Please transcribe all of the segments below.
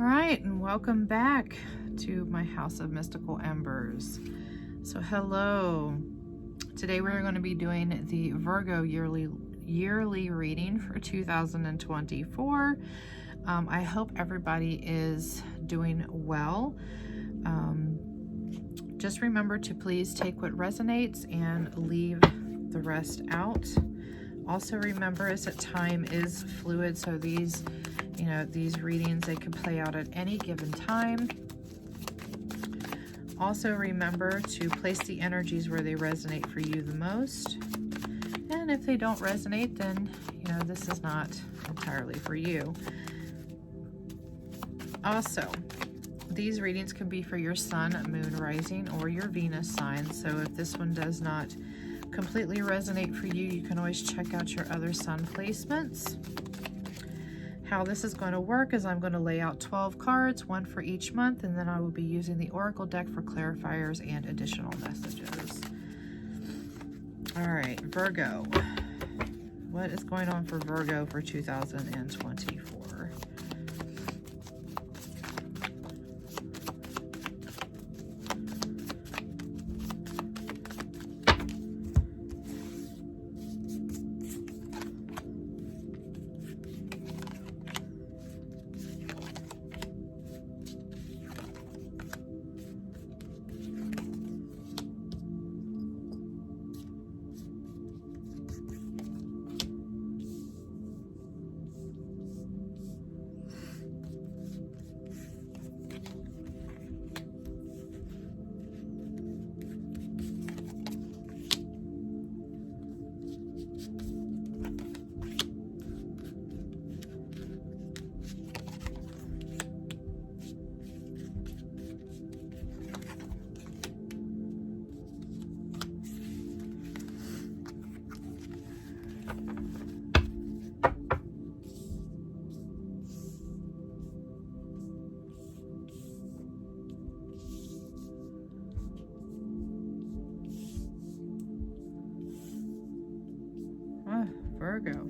All right, and welcome back to my House of Mystical Embers. So hello. Today we're going to be doing the Virgo yearly reading for 2024. I hope everybody is doing well. Just remember to please take what resonates and leave the rest out. Also remember is that time is fluid, so these readings, they can play out at any given time. Also remember to place the energies where they resonate for you the most. And if they don't resonate, then, this is not entirely for you. Also, these readings can be for your sun, moon, rising, or your Venus sign. So if this one does not completely resonate for you, you can always check out your other sun placements. How this is going to work is I'm going to lay out 12 cards, one for each month, and then I will be using the Oracle deck for clarifiers and additional messages. All right, Virgo. What is going on for Virgo for 2024?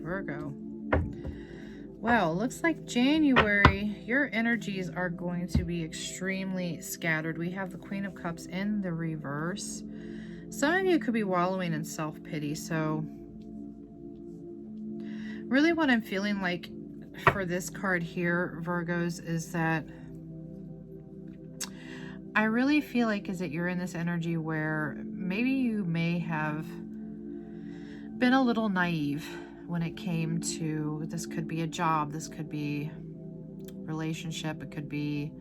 Virgo. Well, looks like January, your energies are going to be extremely scattered. We have the Queen of Cups in the reverse. Some of you could be wallowing in self-pity. So really what I'm feeling like for this card here, Virgos, is that I really feel like is that you're in this energy where maybe you may have been a little naive when it came to, this could be a job, this could be relationship, it could be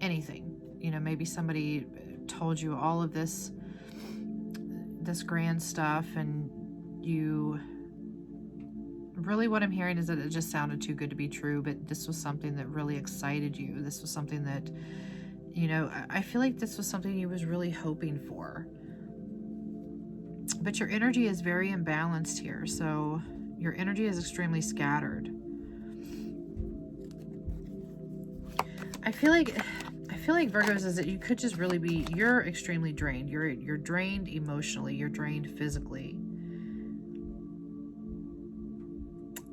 anything. Maybe somebody told you all of this grand stuff, and you really, what I'm hearing is that it just sounded too good to be true, but this was something that really excited you. This was something that, I feel like this was something you was really hoping for. But your energy is very imbalanced here, so your energy is extremely scattered. I feel like Virgos is that you could just really be, you're extremely drained. You're drained emotionally, you're drained physically.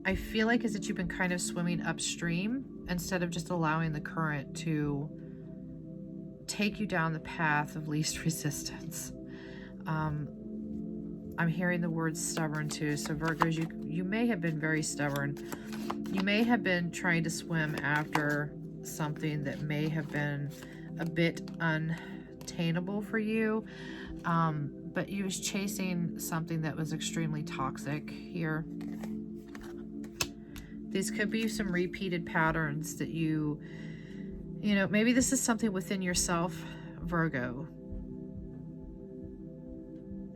I feel like is that you've been kind of swimming upstream instead of just allowing the current to take you down the path of least resistance. I'm hearing the word stubborn too. So Virgos, you may have been very stubborn. You may have been trying to swim after something that may have been a bit unattainable for you. But you was chasing something that was extremely toxic here. These could be some repeated patterns that maybe this is something within yourself, Virgo.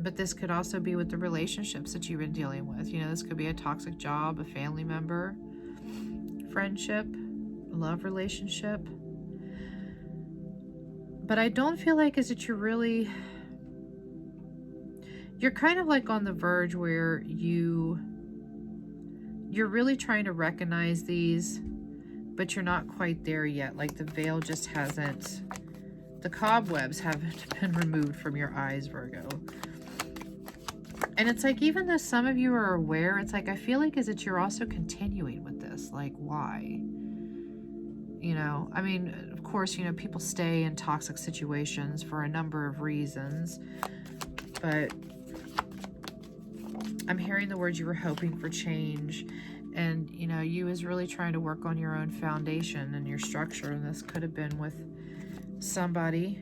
But this could also be with the relationships that you've been dealing with. This could be a toxic job, a family member, friendship, love relationship. But I don't feel like is that you're kind of like on the verge where you're really trying to recognize these, but you're not quite there yet. Like the veil just hasn't, the cobwebs haven't been removed from your eyes, Virgo. And it's like, even though some of you are aware, it's like, I feel like is that you're also continuing with this. Like, why? You know, I mean, of course, you know, people stay in toxic situations for a number of reasons, but I'm hearing the words you were hoping for change, and, you know, you was really trying to work on your own foundation and your structure, and this could have been with somebody,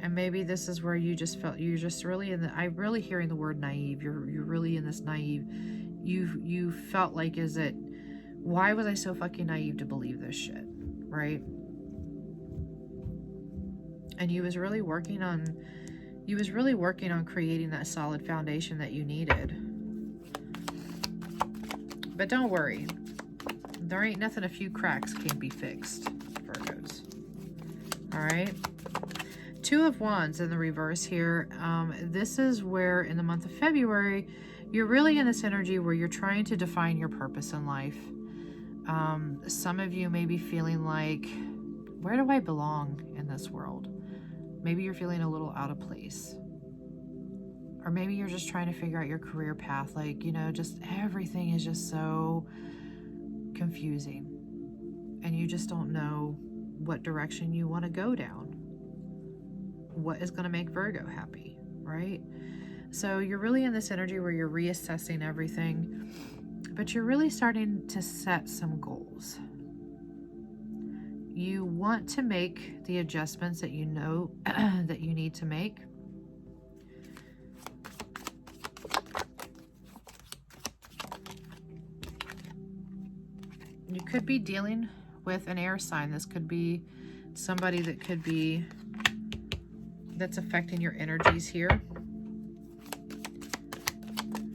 and maybe this is where you just felt you're just really in the, I'm really hearing the word naive. You're really in this naive, you felt like, is it, why was I so fucking naive to believe this shit, right? And you was really working on creating that solid foundation that you needed. But don't worry, there ain't nothing a few cracks can't be fixed, Virgos. All right. Two of Wands in the reverse here. This is where in the month of February, you're really in this energy where you're trying to define your purpose in life. Some of you may be feeling like, where do I belong in this world? Maybe you're feeling a little out of place. Or maybe you're just trying to figure out your career path. Like, you know, just everything is just so confusing. And you just don't know what direction you want to go down. What is going to make Virgo happy, right? So you're really in this energy where you're reassessing everything, but you're really starting to set some goals. You want to make the adjustments that you know that you need to make. You could be dealing with an air sign. This could be somebody that could be, that's affecting your energies here.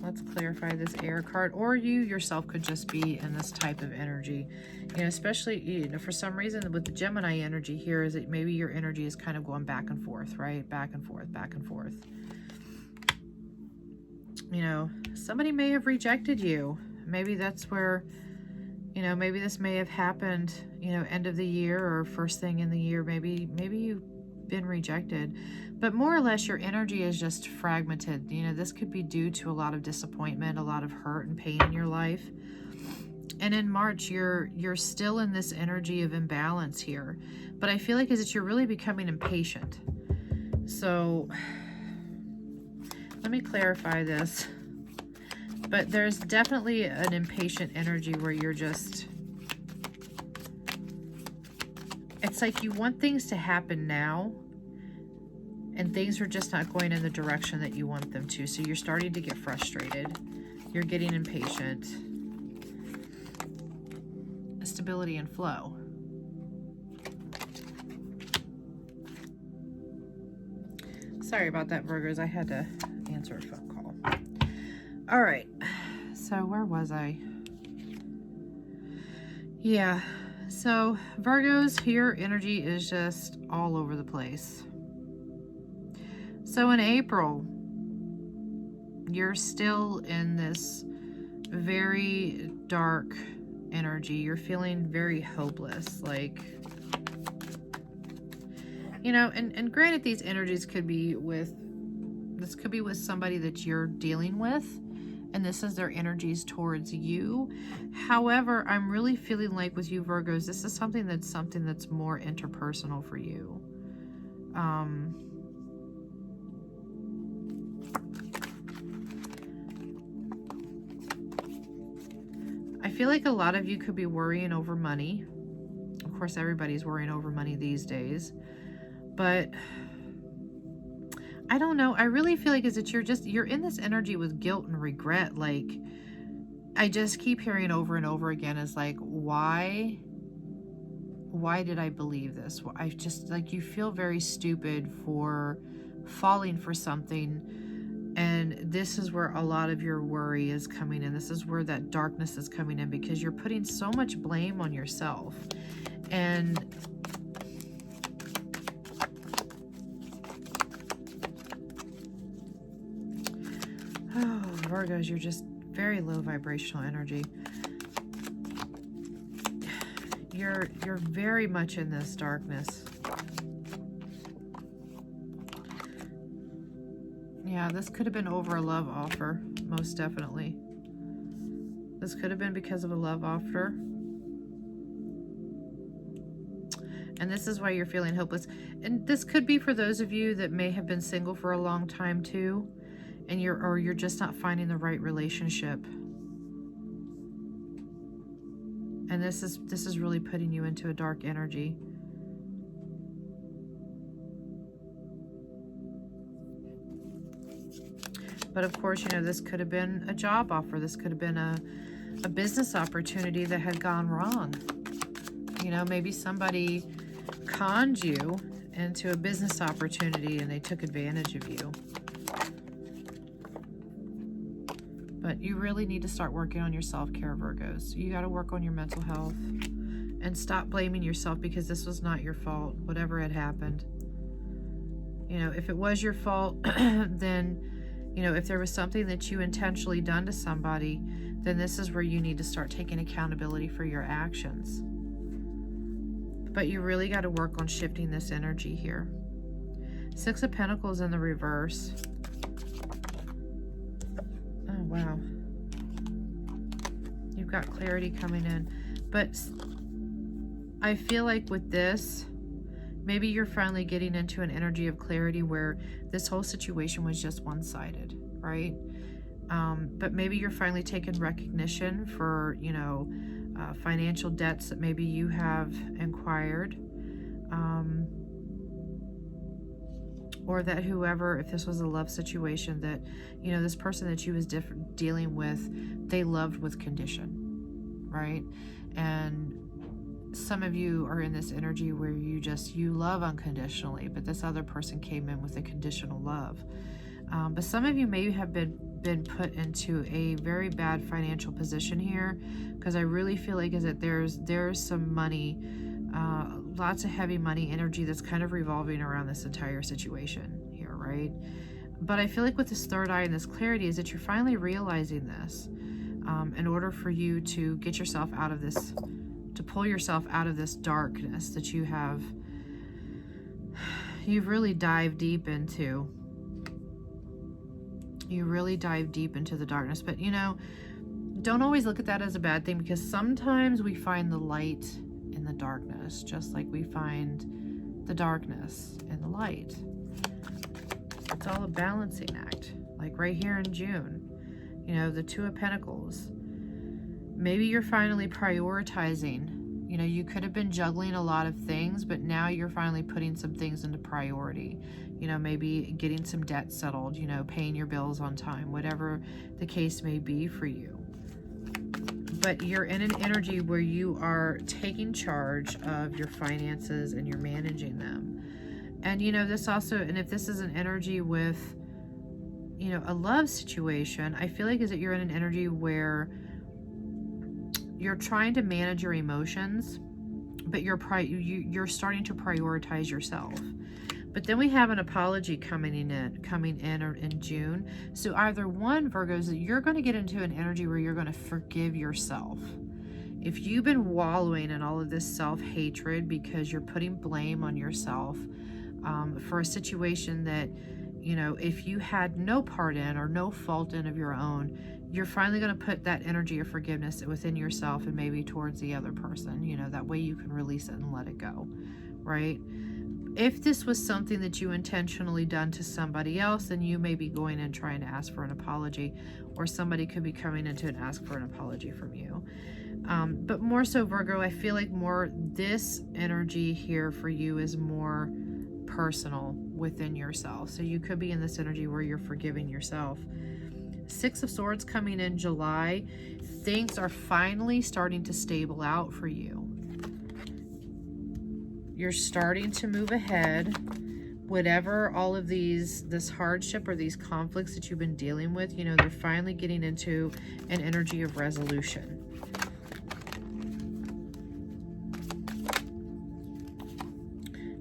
Let's clarify this air card. Or you yourself could just be in this type of energy. You know, especially, you know, for some reason with the Gemini energy here is that maybe your energy is kind of going back and forth, right? Back and forth, back and forth. You know, somebody may have rejected you. Maybe that's where, you know, maybe this may have happened, you know, end of the year or first thing in the year. Maybe you've been rejected. But more or less, your energy is just fragmented. You know, this could be due to a lot of disappointment, a lot of hurt and pain in your life. And in March, you're still in this energy of imbalance here. But I feel like is that you're really becoming impatient. So let me clarify this. But there's definitely an impatient energy where you're just, it's like you want things to happen now, and things are just not going in the direction that you want them to. So you're starting to get frustrated. You're getting impatient. Stability and flow. Sorry about that, Virgos. I had to answer a phone call. All right. So where was I? Yeah. So Virgos, your energy is just all over the place. So in April, you're still in this very dark energy. You're feeling very hopeless, like, you know, and granted, these energies could be with, this could be with somebody that you're dealing with, and this is their energies towards you. However, I'm really feeling like with you Virgos, this is something that's more interpersonal for you. I feel like a lot of you could be worrying over money. Of course, everybody's worrying over money these days. But I don't know. I really feel like is that you're in this energy with guilt and regret. Like, I just keep hearing over and over again is like, why did I believe this? I just, like, you feel very stupid for falling for something. And this is where a lot of your worry is coming in. This is where that darkness is coming in, because you're putting so much blame on yourself. And oh, Virgos, you're just very low vibrational energy. You're very much in this darkness. Yeah, this could have been over a love offer, most definitely. This could have been because of a love offer. And this is why you're feeling hopeless. And this could be for those of you that may have been single for a long time too, and you're just not finding the right relationship. And this is really putting you into a dark energy. But of course, you know, this could have been a job offer. This could have been a business opportunity that had gone wrong. You know, maybe somebody conned you into a business opportunity and they took advantage of you. But you really need to start working on your self-care, Virgos. You got to work on your mental health and stop blaming yourself, because this was not your fault, whatever had happened. You know, if it was your fault, then, you know, if there was something that you intentionally done to somebody, then this is where you need to start taking accountability for your actions. But you really got to work on shifting this energy here. 6 of Pentacles in the reverse. Oh, wow. You've got clarity coming in. But I feel like with this, maybe you're finally getting into an energy of clarity where this whole situation was just one-sided, right? But maybe you're finally taking recognition for, you know, financial debts that maybe you have inquired. Or that whoever, if this was a love situation, that, you know, this person that you was dealing with, they loved with condition, right? And some of you are in this energy where you love unconditionally, but this other person came in with a conditional love. But some of you may have been put into a very bad financial position here, because I really feel like there's some money, lots of heavy money energy that's kind of revolving around this entire situation here, right? But I feel like with this third eye and this clarity is that you're finally realizing this, in order for you to get yourself out of this, to pull yourself out of this darkness that you've really dived deep into. You really dive deep into the darkness. But, you know, don't always look at that as a bad thing, because sometimes we find the light in the darkness, just like we find the darkness in the light. It's all a balancing act. Like right here in June, you know, the 2 of Pentacles. Maybe you're finally prioritizing. You know, you could have been juggling a lot of things, but now you're finally putting some things into priority. You know, maybe getting some debt settled, you know, paying your bills on time, whatever the case may be for you. But you're in an energy where you are taking charge of your finances and you're managing them. And, you know, this also, and if this is an energy with, you know, a love situation, I feel like is that you're in an energy where you're trying to manage your emotions, but you're starting to prioritize yourself. But then we have an apology coming in in June. So either one, Virgos, you're going to get into an energy where you're going to forgive yourself. If you've been wallowing in all of this self-hatred because you're putting blame on yourself for a situation that, you know, if you had no part in or no fault in of your own, you're finally going to put that energy of forgiveness within yourself and maybe towards the other person. You know, that way you can release it and let it go, right? If this was something that you intentionally done to somebody else, then you may be going and trying to ask for an apology, or somebody could be coming in to ask for an apology from you. But more so, Virgo, I feel like this energy here for you is more personal within yourself. So you could be in this energy where you're forgiving yourself. 6 of Swords coming in July. Things are finally starting to stable out for you. You're starting to move ahead. Whatever all of this hardship or these conflicts that you've been dealing with, you know, they're finally getting into an energy of resolution.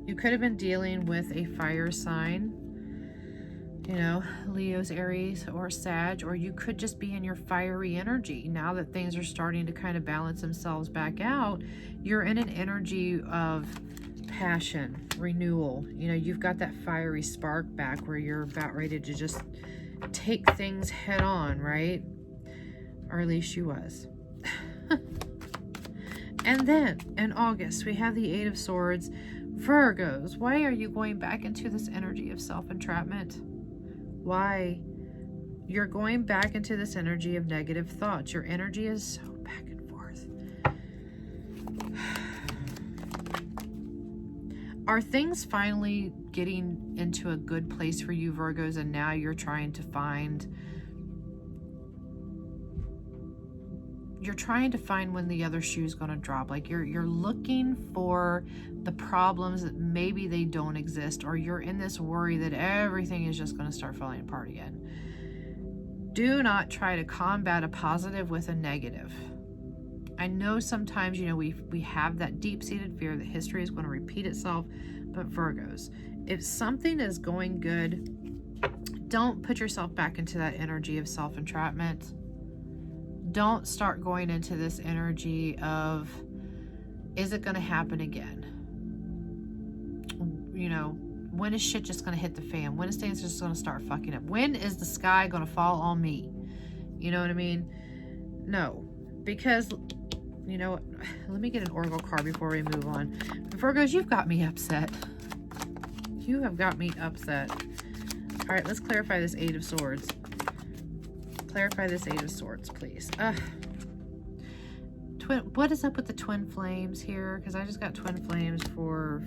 You could have been dealing with a fire sign, you know, Leo's, Aries, or Sag, or you could just be in your fiery energy. Now that things are starting to kind of balance themselves back out, you're in an energy of passion, renewal. You know, you've got that fiery spark back where you're about ready to just take things head on, right? Or at least she was. And then in August, we have the Eight of Swords. Virgos, why are you going back into this energy of self-entrapment? Why? You're going back into this energy of negative thoughts. Your energy is so back and forth. Are things finally getting into a good place for you, Virgos, and now you're trying to find when the other shoe's going to drop? Like you're looking for the problems that maybe they don't exist, or you're in this worry that everything is just going to start falling apart again. Do not try to combat a positive with a negative. I know sometimes, you know, we have that deep-seated fear that history is going to repeat itself, but Virgos, if something is going good, don't put yourself back into that energy of self-entrapment. Don't start going into this energy of, is it going to happen again? You know, when is shit just going to hit the fan? When is things just going to start fucking up? When is the sky going to fall on me? You know what I mean? No, because, you know, let me get an oracle card before we move on. Virgos, you've got me upset. You have got me upset. All right, let's clarify this Eight of Swords. Clarify this Eight of Swords, please. What is up with the twin flames here? Because I just got twin flames for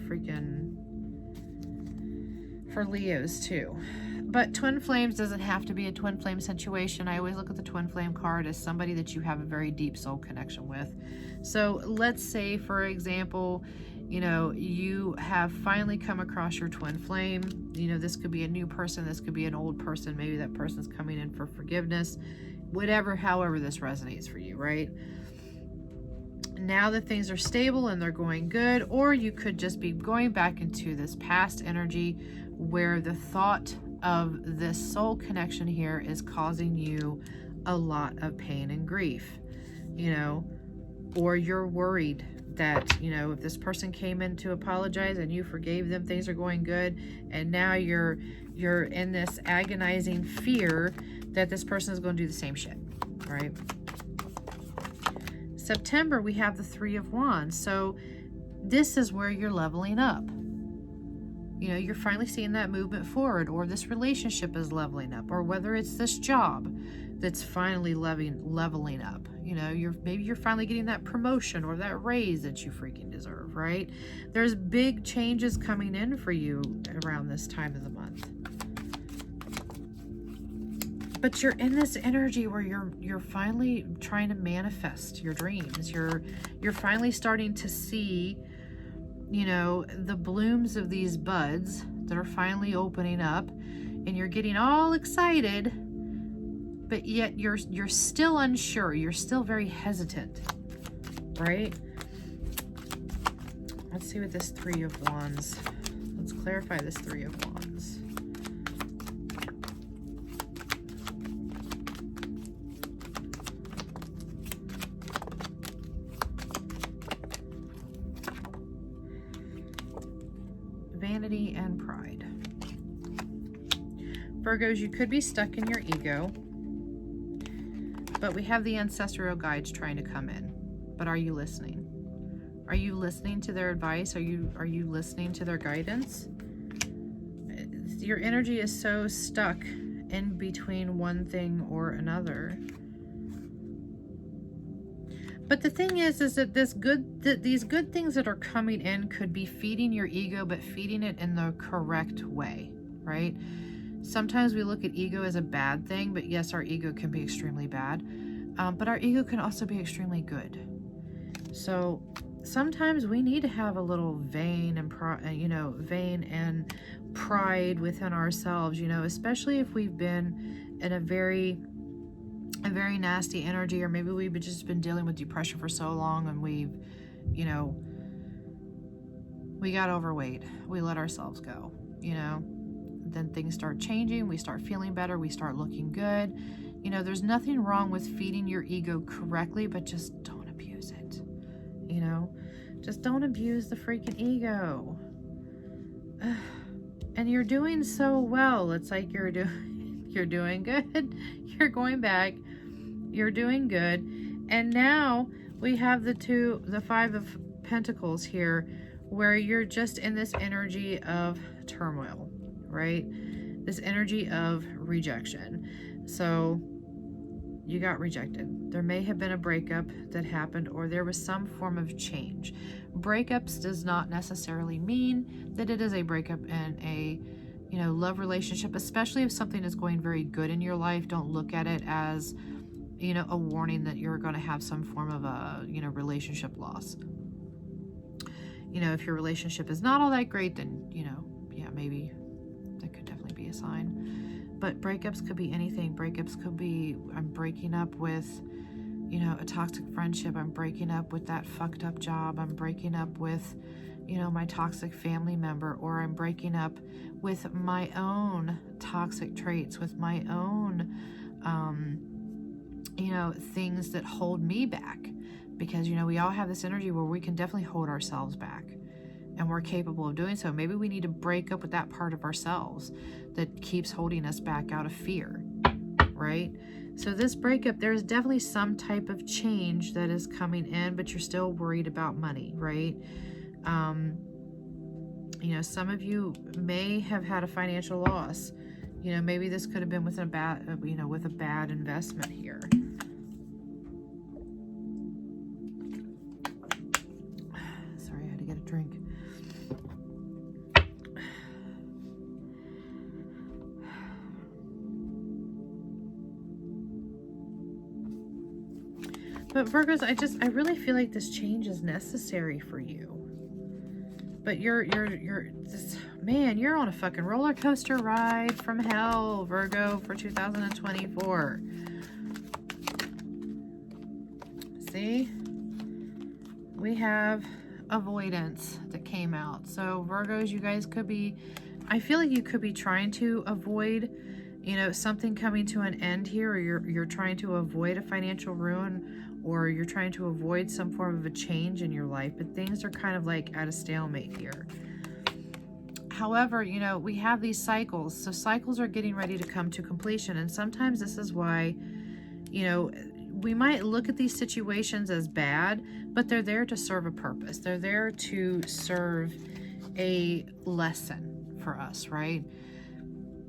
Leos too. But twin flames doesn't have to be a twin flame situation. I always look at the twin flame card as somebody that you have a very deep soul connection with. So let's say, for example, you know, you have finally come across your twin flame. You know, this could be a new person, this could be an old person, maybe that person's coming in for forgiveness, whatever, however this resonates for you, right? Now that things are stable and they're going good, or you could just be going back into this past energy where the thought of this soul connection here is causing you a lot of pain and grief, you know, or you're worried that, you know, if this person came in to apologize and you forgave them, things are going good, and now you're in this agonizing fear that this person is going to do the same shit, right? September, we have the Three of Wands. So this is where you're leveling up. You know, you're finally seeing that movement forward, or this relationship is leveling up, or whether it's this job that's finally leveling up. You know, maybe you're finally getting that promotion or that raise that you freaking deserve, right? There's big changes coming in for you around this time of the month. But you're in this energy where you're finally trying to manifest your dreams. You're finally starting to see, you know, the blooms of these buds that are finally opening up, and you're getting all excited, but yet you're still unsure. You're still very hesitant, right? Let's see what this Three of Wands. Let's clarify this Three of Wands. Vanity and pride. Virgos, you could be stuck in your ego, but we have the ancestral guides trying to come in. But are you listening? Are you listening to their advice? Are you listening to their guidance? Your energy is so stuck in between one thing or another. But the thing is that these good things that are coming in could be feeding your ego, but feeding it in the correct way, right? Sometimes we look at ego as a bad thing, but yes, our ego can be extremely bad. But our ego can also be extremely good. So sometimes we need to have a little vain and pride within ourselves, you know, especially if we've been in a very nasty energy, or maybe we've just been dealing with depression for so long, and we've, you know, we got overweight, we let ourselves go, you know, then things start changing, we start feeling better, we start looking good. You know, there's nothing wrong with feeding your ego correctly, but just don't abuse it, you know, just don't abuse the freaking ego. And you're doing so well. It's like you're doing good. You're going back. You're doing good. And now we have the Five of Pentacles here, where you're just in this energy of turmoil, right? This energy of rejection. So you got rejected. There may have been a breakup that happened, or there was some form of change. Breakups does not necessarily mean that it is a breakup in a, you know, love relationship, especially if something is going very good in your life. Don't look at it as, you know, a warning that you're going to have some form of a, you know, relationship loss. You know, if your relationship is not all that great, then, you know, yeah, maybe that could definitely be a sign. But breakups could be anything. Breakups could be, I'm breaking up with, you know, a toxic friendship. I'm breaking up with that fucked up job. I'm breaking up with, you know, my toxic family member, or I'm breaking up with my own toxic traits, with my own, you know, things that hold me back. Because, you know, we all have this energy where we can definitely hold ourselves back, and we're capable of doing so. Maybe we need to break up with that part of ourselves that keeps holding us back out of fear, right? So this breakup, there's definitely some type of change that is coming in, but you're still worried about money, right? You know, some of you may have had a financial loss. You know, maybe this could have been with a bad, you know, with a bad investment here. Sorry, I had to get a drink. But Virgos, I really feel like this change is necessary for you. But you're this, man, you're on a fucking roller coaster ride from hell, Virgo, for 2024. See? We have avoidance that came out. So Virgos, you guys could be, I feel like you could be trying to avoid, you know, something coming to an end here, or you're trying to avoid a financial ruin, or you're trying to avoid some form of a change in your life, but things are kind of like at a stalemate here. However, you know, we have these cycles, so cycles are getting ready to come to completion, and sometimes this is why, you know, we might look at these situations as bad, but they're there to serve a purpose. They're there to serve a lesson for us, right?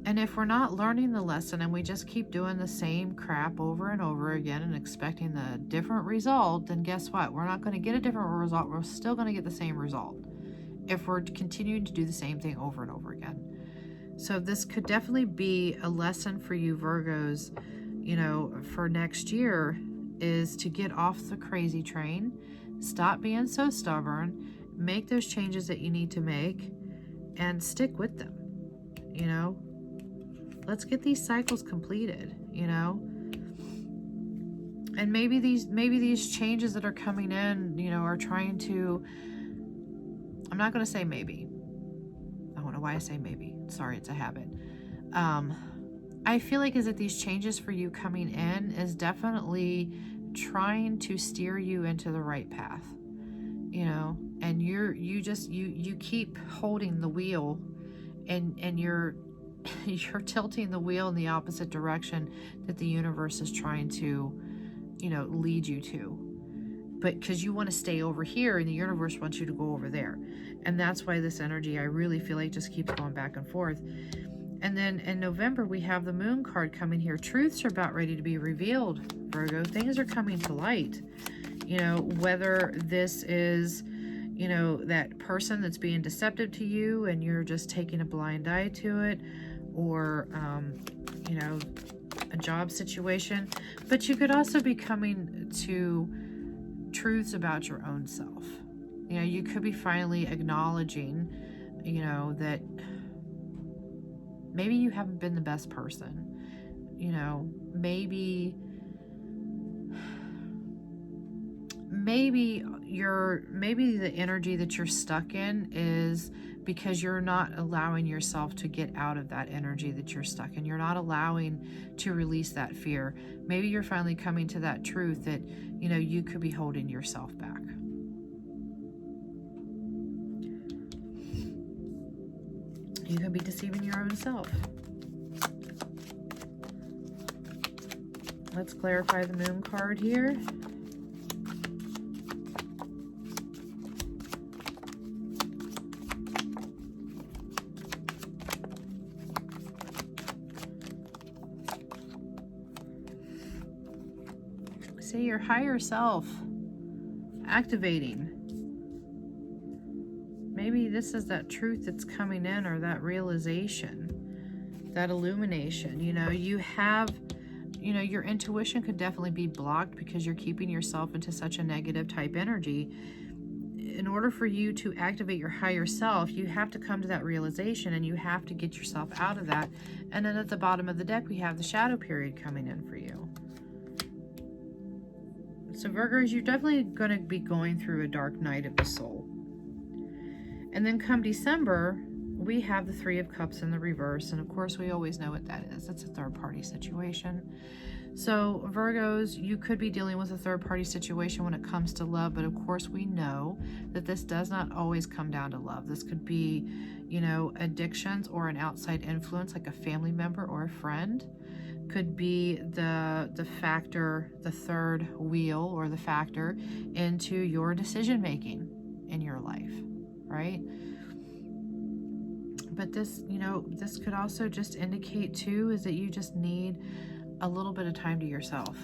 And if we're not learning the lesson and we just keep doing the same crap over and over again and expecting the different result, then guess what? We're not going to get a different result. We're still going to get the same result if we're continuing to do the same thing over and over again. So this could definitely be a lesson for you, Virgos, you know, for next year, is to get off the crazy train, stop being so stubborn, make those changes that you need to make, and stick with them, you know. Let's get these cycles completed, you know. And maybe these changes that are coming in, you know, are trying to, I'm not going to say maybe. I don't know why I say maybe. Sorry, it's a habit. I feel like is that these changes for you coming in is definitely trying to steer you into the right path, you know. And you keep holding the wheel, and you're tilting the wheel in the opposite direction that the universe is trying to, you know, lead you to. But because you want to stay over here and the universe wants you to go over there. And that's why this energy, I really feel like, just keeps going back and forth. And then in November, we have the Moon card coming here. Truths are about ready to be revealed, Virgo. Things are coming to light. You know, whether this is, you know, that person that's being deceptive to you and you're just taking a blind eye to it, or, you know, a job situation. But you could also be coming to truths about your own self. You know, you could be finally acknowledging, you know, that maybe you haven't been the best person. You know, maybe the energy that you're stuck in is because you're not allowing yourself to get out of that energy that you're stuck in. You're not allowing to release that fear. Maybe you're finally coming to that truth that, you know, you could be holding yourself back. You could be deceiving your own self. Let's clarify the Moon card here. see your higher self activating. Maybe this is that truth that's coming in, or that realization, that illumination. You know, you have, you know, your intuition could definitely be blocked because you're keeping yourself into such a negative type energy. In order for you to activate your higher self, you have to come to that realization, and you have to get yourself out of that. And then at the bottom of the deck, we have the shadow period coming in for you. So Virgos, you're definitely going to be going through a dark night of the soul. And then come December, we have the Three of Cups in the reverse. And of course, we always know what that is. It's a third party situation. So Virgos, you could be dealing with a third party situation when it comes to love. But of course, we know that this does not always come down to love. This could be, you know, addictions or an outside influence like a family member or a friend. Could be the factor, the third wheel or the factor into your decision making in your life. Right? But this, you know, this could also just indicate too is that you just need a little bit of time to yourself.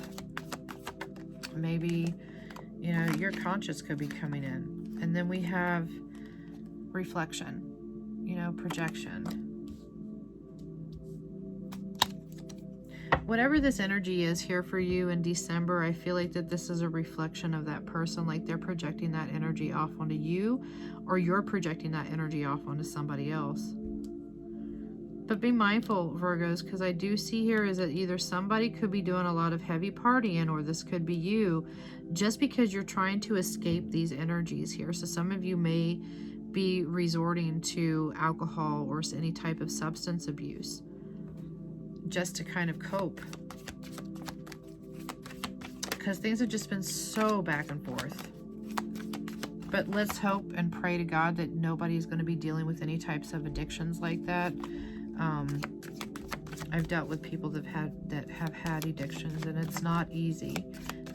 Maybe, you know, your conscience could be coming in. And then we have reflection, you know, projection. Whatever this energy is here for you in December, I feel like that this is a reflection of that person, like they're projecting that energy off onto you, or you're projecting that energy off onto somebody else. But be mindful, Virgos, because I do see here is that either somebody could be doing a lot of heavy partying, or this could be you, just because you're trying to escape these energies here. So some of you may be resorting to alcohol or any type of substance abuse, just to kind of cope, because things have just been so back and forth. But let's hope and pray to God that nobody's going to be dealing with any types of addictions like that. I've dealt with people that have had addictions, and it's not easy,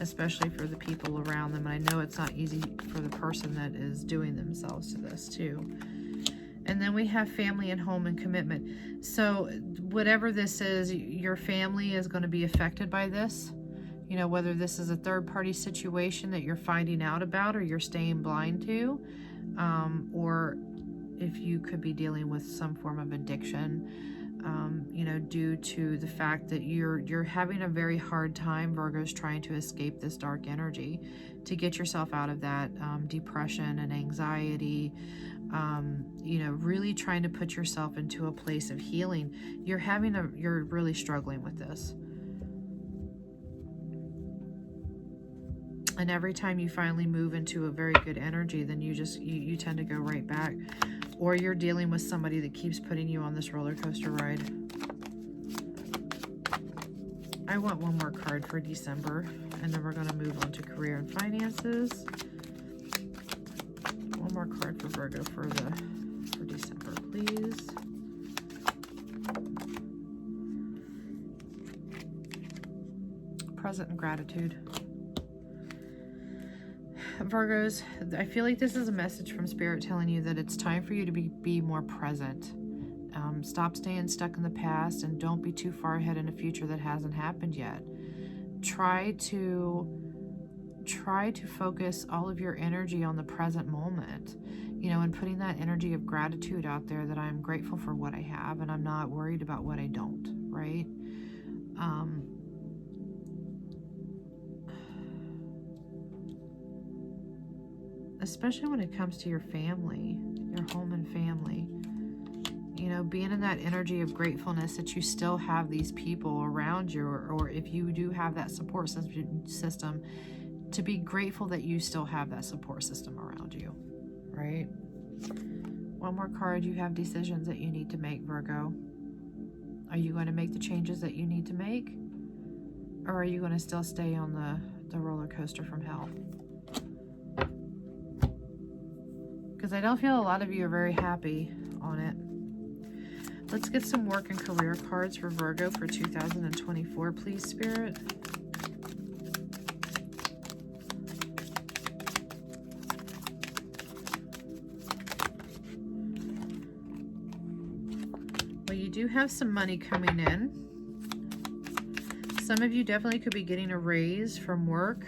especially for the people around them. And I know it's not easy for the person that is doing themselves to this too. And then we have family and home and commitment. So whatever this is, your family is going to be affected by this. You know, whether this is a third party situation that you're finding out about or you're staying blind to, or if you could be dealing with some form of addiction, you know, due to the fact that you're having a very hard time, Virgos, trying to escape this dark energy, to get yourself out of that depression and anxiety. You know, really trying to put yourself into a place of healing. You're really struggling with this. And every time you finally move into a very good energy, then you tend to go right back. Or you're dealing with somebody that keeps putting you on this roller coaster ride. I want one more card for December, and then we're going to move on to career and finances. One more card for Virgo for December, please. Present and gratitude. Virgos, I feel like this is a message from Spirit telling you that it's time for you to be more present. Stop staying stuck in the past, and don't be too far ahead in a future that hasn't happened yet. Try to focus all of your energy on the present moment, you know, and putting that energy of gratitude out there, that I'm grateful for what I have and I'm not worried about what I don't, right? Especially when it comes to your family, your home and family. You know, being in that energy of gratefulness that you still have these people around you, or if you do have that support system, to be grateful that you still have that support system around you, right? One more card. You have decisions that you need to make, Virgo. Are you going to make the changes that you need to make? Or are you going to still stay on the roller coaster from hell? Because I don't feel a lot of you are very happy on it. Let's get some work and career cards for Virgo for 2024, please, Spirit. Well, you do have some money coming in. Some of you definitely could be getting a raise from work,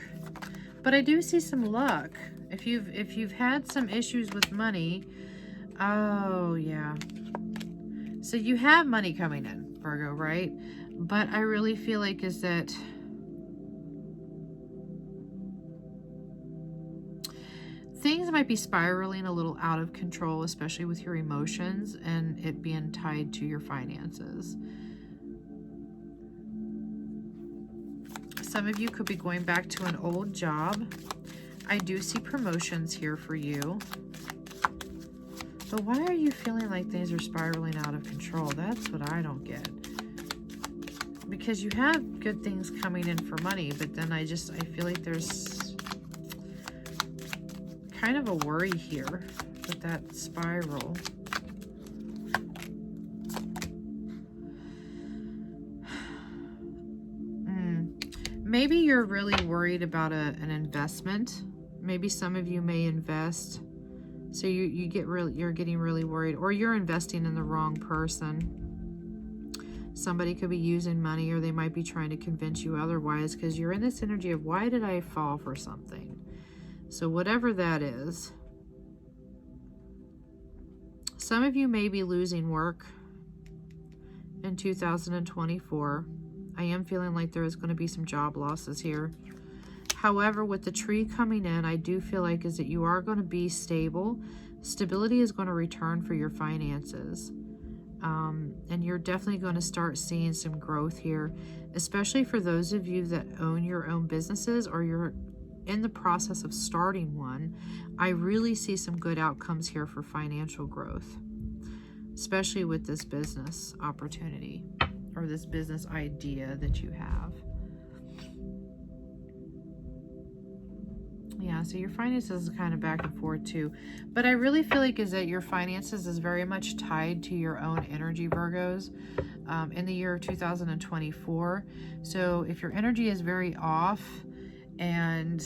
but I do see some luck. If you've had some issues with money, oh yeah. So you have money coming in, Virgo, right? But I really feel like is that things might be spiraling a little out of control, especially with your emotions and it being tied to your finances. Some of you could be going back to an old job. I do see promotions here for you. But why are you feeling like things are spiraling out of control? That's what I don't get. Because you have good things coming in for money, but then I feel like there's kind of a worry here with that spiral. Maybe you're really worried about an investment. Maybe some of you may invest. So you're getting really worried, or you're investing in the wrong person. Somebody could be using money, or they might be trying to convince you otherwise, because you're in this energy of, why did I fall for something? So whatever that is. Some of you may be losing work in 2024. I am feeling like there is going to be some job losses here. However, with the tree coming in, I do feel like is that you are going to be stable. Stability is going to return for your finances. And you're definitely going to start seeing some growth here, especially for those of you that own your own businesses or you're in the process of starting one. I really see some good outcomes here for financial growth, especially with this business opportunity or this business idea that you have. Yeah, so your finances is kind of back and forth too. But I really feel like is that your finances is very much tied to your own energy, Virgos, in the year 2024. So if your energy is very off, and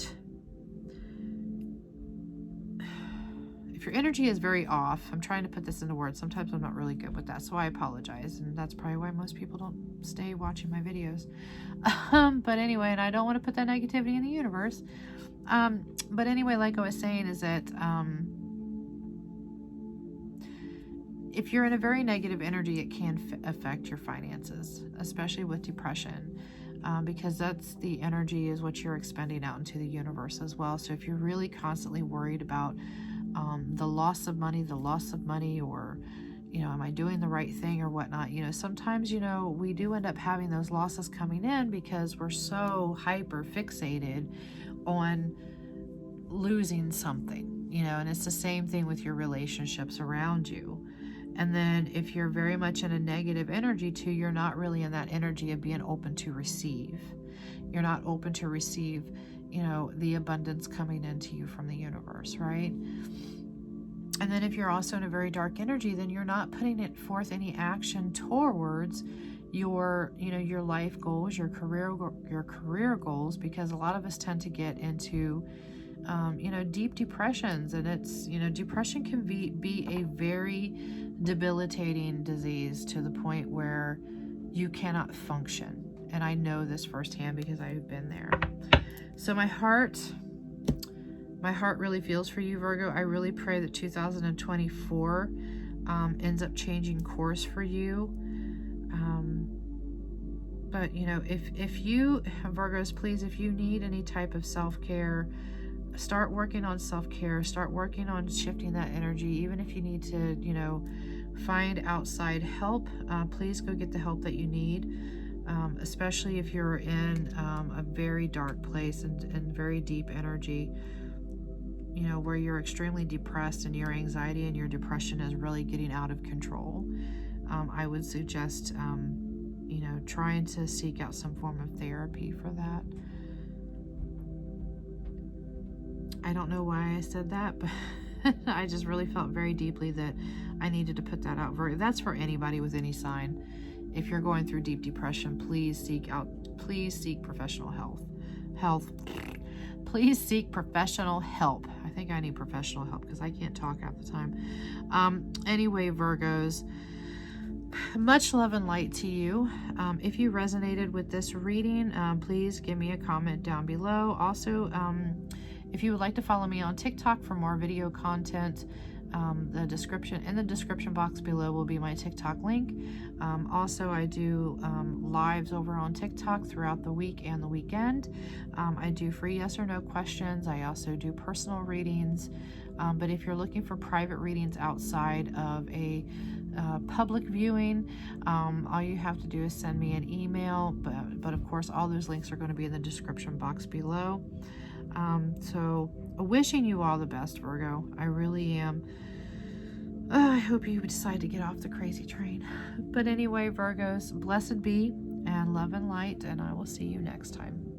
if your energy is very off, I'm trying to put this into words. Sometimes I'm not really good with that, so I apologize. And that's probably why most people don't stay watching my videos. But anyway, and I don't want to put that negativity in the universe. But anyway, like I was saying, is that if you're in a very negative energy, it can affect your finances, especially with depression, because that's the energy is what you're expending out into the universe as well. So if you're really constantly worried about the loss of money, or, you know, am I doing the right thing or whatnot? You know, sometimes, you know, we do end up having those losses coming in because we're so hyper fixated on losing something, you know, and it's the same thing with your relationships around you. And then if you're very much in a negative energy too, you're not really in that energy of being open to receive. You're not open to receive, you know, the abundance coming into you from the universe, right? And then if you're also in a very dark energy, then you're not putting it forth any action towards your, you know, your life goals, your career goals, because a lot of us tend to get into, you know, deep depressions, and it's, you know, depression can be a very debilitating disease to the point where you cannot function. And I know this firsthand because I've been there. So my heart really feels for you, Virgo. I really pray that 2024 ends up changing course for you. But, you know, if you, Virgos, please, if you need any type of self-care, start working on self-care, start working on shifting that energy. Even if you need to, you know, find outside help, please go get the help that you need, especially if you're in a very dark place and very deep energy, you know, where you're extremely depressed and your anxiety and your depression is really getting out of control. I would suggest, you know, trying to seek out some form of therapy for that. I don't know why I said that, but I just really felt very deeply that I needed to put that out. That's for anybody with any sign. If you're going through deep depression, please seek professional health. Please seek professional help. I think I need professional help because I can't talk half the time. Anyway, Virgos, Much love and light to you. If you resonated with this reading, please give me a comment down below. Also, if you would like to follow me on TikTok for more video content, the description box below will be my TikTok link. Also, I do lives over on TikTok throughout the week and the weekend. I do free yes or no questions. I also do personal readings. But if you're looking for private readings outside of a public viewing, all you have to do is send me an email. But of course, all those links are going to be in the description box below. So wishing you all the best, Virgo. I really am. I hope you decide to get off the crazy train. But anyway, Virgos, blessed be and love and light, and I will see you next time.